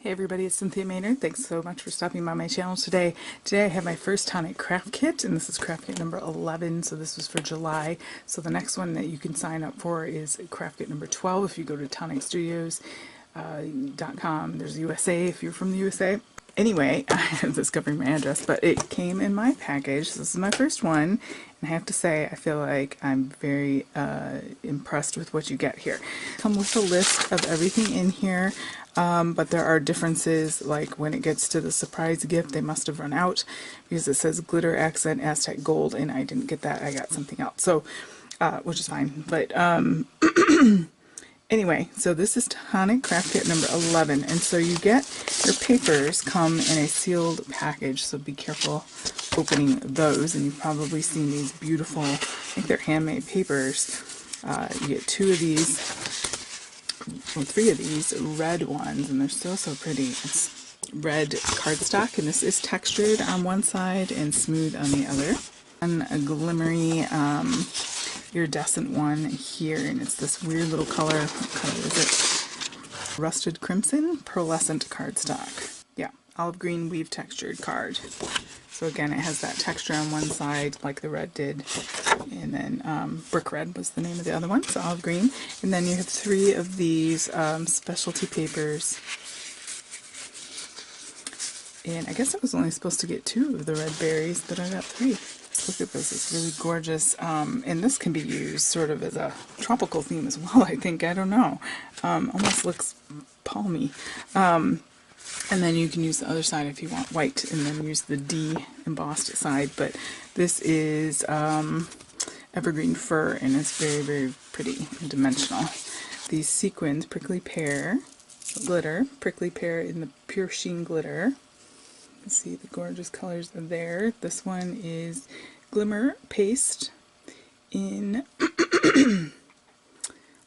Hey everybody, it's Cynthia Maynard. Thanks so much for stopping by my channel today. Today I have my first Tonic Craft Kit, and this is Craft Kit number 11, so this was for July. So the next one that you can sign up for is Craft Kit number 12 if you go to tonicstudios.com. There's USA if you're from the USA. Anyway, I have this covering my address, but it came in my package. So this is my first one, and I have to say I feel like I'm very impressed with what you get here. Come with a list of everything in here. But there are differences, like when it gets to the surprise gift, they must have run out because it says glitter accent Aztec gold, and I didn't get that. I got something else, so which is fine. But anyway, so this is Tonic Craft Kit number 11, and so you get your papers come in a sealed package, so be careful opening those. And you've probably seen these beautiful, I think they're handmade papers. You get two of these. Well, three of these red ones, and they're still so pretty. It's red cardstock, and this is textured on one side and smooth on the other. And a glimmery iridescent one here, and it's this weird little color. What color is it? Rusted crimson pearlescent cardstock. Yeah, olive green weave textured card. So again, it has that texture on one side like the red did, and then brick red was the name of the other one, so olive green. And then you have three of these specialty papers, and I guess I was only supposed to get two of the red berries, but I got three. Look at this, it's really gorgeous, and this can be used sort of as a tropical theme as well, I think. I don't know, almost looks palmy. And then you can use the other side if you want white, and then use the D embossed side. But this is evergreen fir, and it's very, very pretty and dimensional. These sequins, prickly pear glitter, prickly pear in the pure sheen glitter. You can see the gorgeous colors are there. This one is glimmer paste in,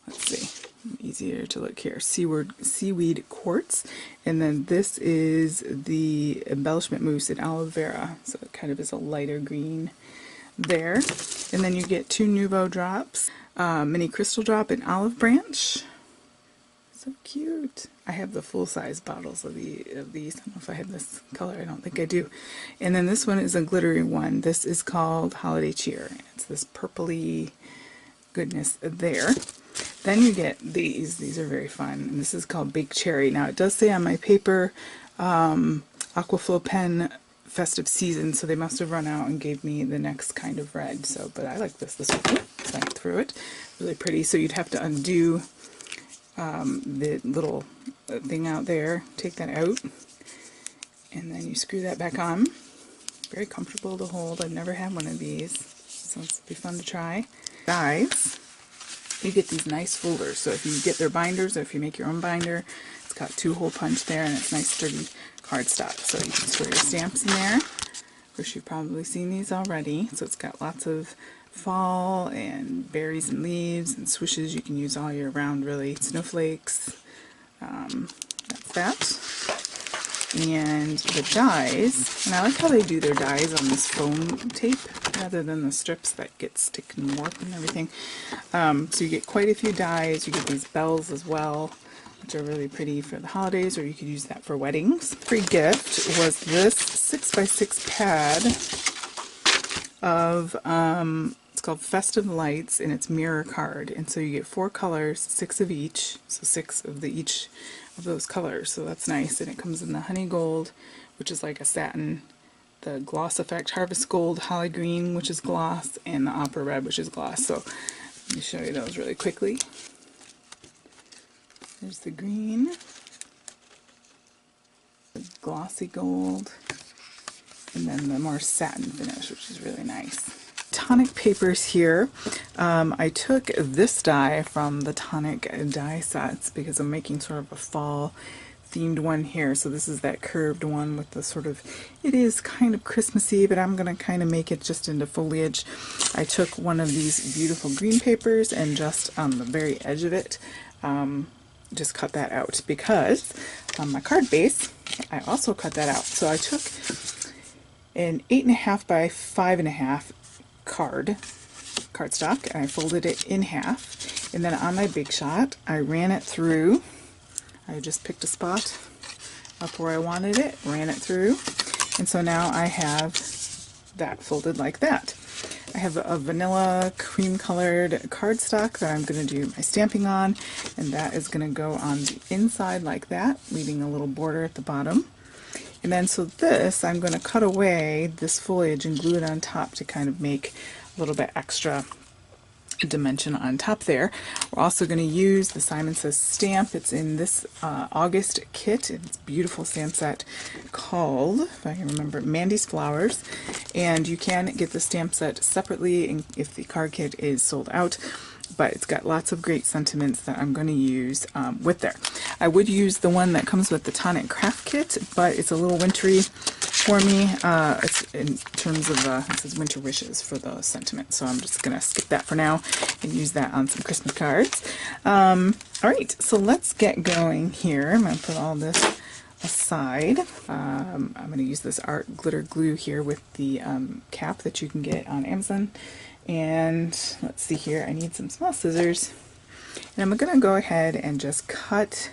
let's see, easier to look here, seaweed quartz, and then this is the embellishment mousse in aloe vera, so it kind of is a lighter green there. And then you get two Nuvo drops, mini crystal drop in olive branch. So cute. I have the full-size bottles of these. I don't know if I have this color. I don't think I do. And then this one is a glittery one. This is called Holiday Cheer. It's this purpley goodness there. Then you get these. These are very fun. And this is called Baked Cherry. Now it does say on my paper Aquaflow pen Festive Season, so they must have run out and gave me the next kind of red. So, but I like this one. So I went through it. Really pretty. So you'd have to undo the little thing out there. Take that out, and then you screw that back on. Very comfortable to hold. I've never had one of these, so it's be fun to try. Guys, you get these nice folders, so if you get their binders or if you make your own binder, it's got 2-hole punch there, and it's nice sturdy cardstock, so you can store your stamps in there. Of course, you've probably seen these already. So it's got lots of fall and berries and leaves and swishes you can use all year round, really. Snowflakes, that's that. And the dies, and I like how they do their dies on this foam tape rather than the strips that get stick and warp and everything. So you get quite a few dies. You get these bells as well, which are really pretty for the holidays, or you could use that for weddings. Free gift was this 6x6 pad of, it's called Festive Lights, and it's mirror card. And so you get 4 colors, 6 of each, so 6 of each of those colors, so that's nice. And it comes in the honey gold, which is like a satin, the gloss effect harvest gold, holly green, which is gloss, and the opera red, which is gloss. So let me show you those really quickly. There's the green, the glossy gold, and then the more satin finish, which is really nice. Tonic papers here. I took this die from the Tonic die sets because I'm making sort of a fall themed one here. So this is that curved one with the sort of, it is kind of Christmassy, but I'm going to kind of make it just into foliage. I took one of these beautiful green papers and just on the very edge of it, just cut that out, because on my card base, I also cut that out. So I took an 8.5 by 5.5 cardstock, and I folded it in half, and then on my Big Shot I ran it through. I just picked a spot up where I wanted it, ran it through, and so now I have that folded like that. I have a vanilla cream colored cardstock that I'm going to do my stamping on, and that is going to go on the inside like that, leaving a little border at the bottom. And then so this, I'm going to cut away this foliage and glue it on top to kind of make a little bit extra dimension on top there. We're also going to use the Simon Says stamp. It's in this August kit. It's a beautiful stamp set called, if I can remember, Mandy's Flowers. And you can get the stamp set separately if the card kit is sold out. But it's got lots of great sentiments that I'm going to use with there. I would use the one that comes with the Tonic Craft Kit, but it's a little wintry for me. It's in terms of, it says winter wishes for the sentiment, so I'm just going to skip that for now and use that on some Christmas cards. Alright, so let's get going here. I'm going to put all this aside. I'm going to use this art glitter glue here with the cap that you can get on Amazon. And let's see here, I need some small scissors. And I'm going to go ahead and just cut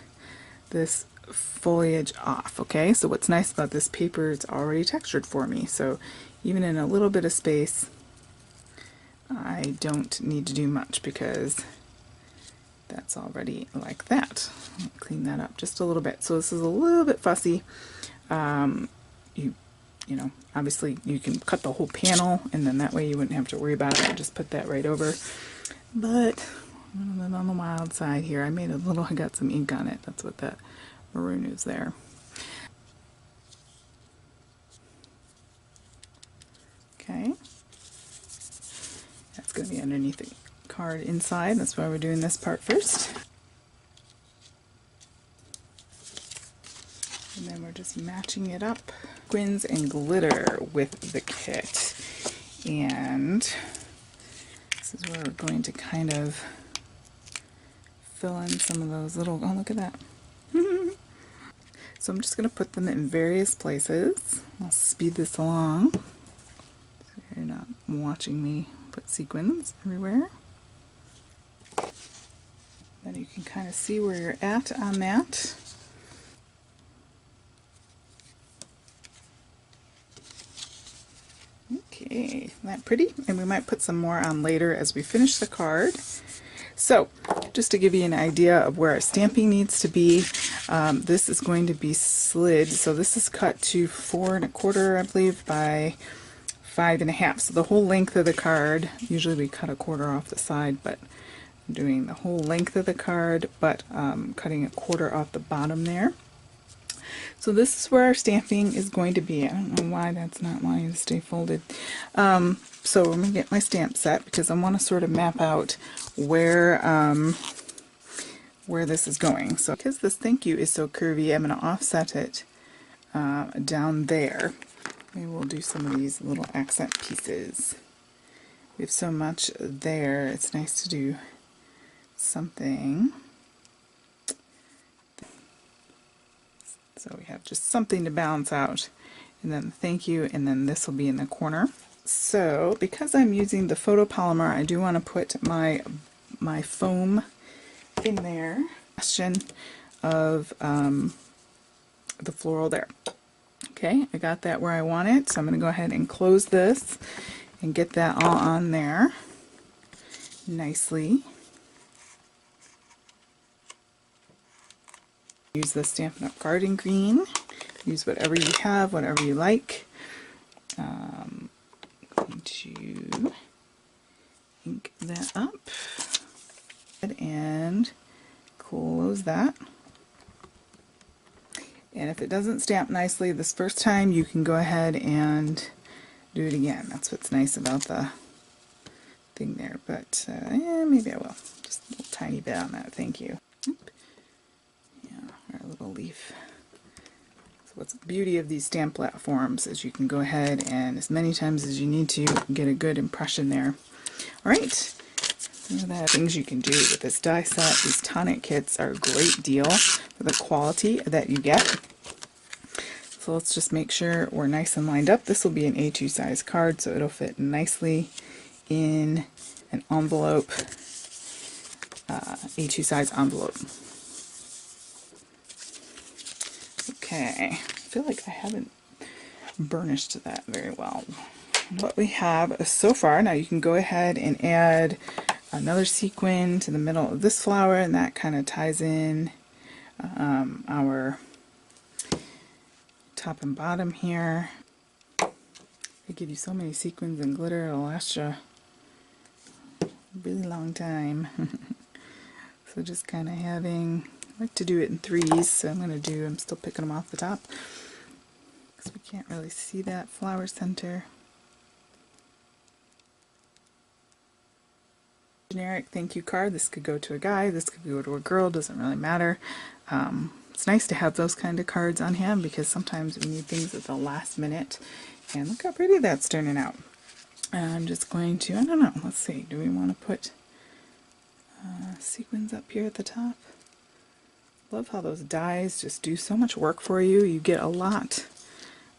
this foliage off, okay? So what's nice about this paper, it's already textured for me. So even in a little bit of space, I don't need to do much because that's already like that. I'll clean that up just a little bit. So this is a little bit fussy. You know, obviously you can cut the whole panel and then that way you wouldn't have to worry about it. I'll just put that right over. But on the wild side here, I got some ink on it. That's what that maroon is there. Okay. That's going to be underneath the card inside. That's why we're doing this part first. And then we're just matching it up. Sequins and glitter with the kit. And this is where we're going to kind of fill in some of those little, oh look at that. So I'm just going to put them in various places. I'll speed this along so you're not watching me put sequins everywhere. Then you can kind of see where you're at on that. Okay, isn't that pretty? And we might put some more on later as we finish the card. So, just to give you an idea of where our stamping needs to be, this is going to be slid. So this is cut to 4 1/4, I believe, by 5 1/2. So the whole length of the card, usually we cut 1/4 off the side, but I'm doing the whole length of the card, but cutting 1/4 off the bottom there. So this is where our stamping is going to be. I don't know why that's not wanting to stay folded. So I'm going to get my stamp set because I want to sort of map out where this is going. So because this thank you is so curvy, I'm going to offset it down there. Maybe we'll do some of these little accent pieces. We have so much there, it's nice to do something. So we have just something to balance out, and then thank you, and then this will be in the corner. So because I'm using the photopolymer, I do want to put my foam in there. Question of the floral there. Okay, I got that where I want it, so I'm going to go ahead and close this and get that all on there nicely. Use the Stampin' Up! Garden Green. Use whatever you have, whatever you like. I'm going to ink that up and close that. And if it doesn't stamp nicely this first time, you can go ahead and do it again. That's what's nice about the thing there. But yeah, maybe I will. Just a little tiny bit on that. Thank you. Our little leaf. So what's the beauty of these stamp platforms is you can go ahead and as many times as you need to get a good impression there. Alright, some of the things you can do with this die set. These tonic kits are a great deal for the quality that you get. So let's just make sure we're nice and lined up. This will be an A2 size card, so it'll fit nicely in an envelope, A2 size envelope. Okay, I feel like I haven't burnished that very well. What we have so far, now you can go ahead and add another sequin to the middle of this flower, and that kind of ties in our top and bottom here. They give you so many sequins and glitter, it'll last you a really long time. So just kind of having, I like to do it in threes, so I'm still picking them off the top because we can't really see that flower center. Generic thank you card. This could go to a guy, this could go to a girl, doesn't really matter. It's nice to have those kind of cards on hand because sometimes we need things at the last minute. And look how pretty that's turning out. I'm just going to, I don't know, let's see, do we want to put sequins up here at the top? Love how those dies just do so much work for you. You get a lot.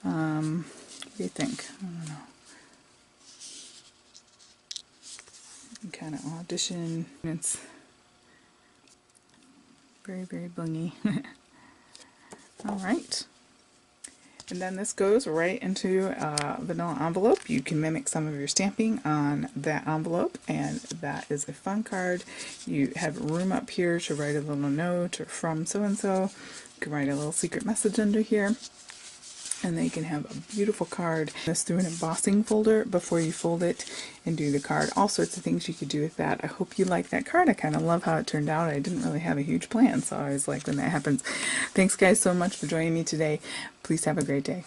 What do you think? I don't know. Kind of audition. It's very, very blingy. Alright. And then this goes right into a vanilla envelope. You can mimic some of your stamping on that envelope, and that is a fun card. You have room up here to write a little note or from so-and-so. You can write a little secret message under here. And then you can have a beautiful card. This through an embossing folder before you fold it and do the card. All sorts of things you could do with that. I hope you like that card. I kind of love how it turned out. I didn't really have a huge plan, so I always like when that happens. Thanks guys so much for joining me today. Please have a great day.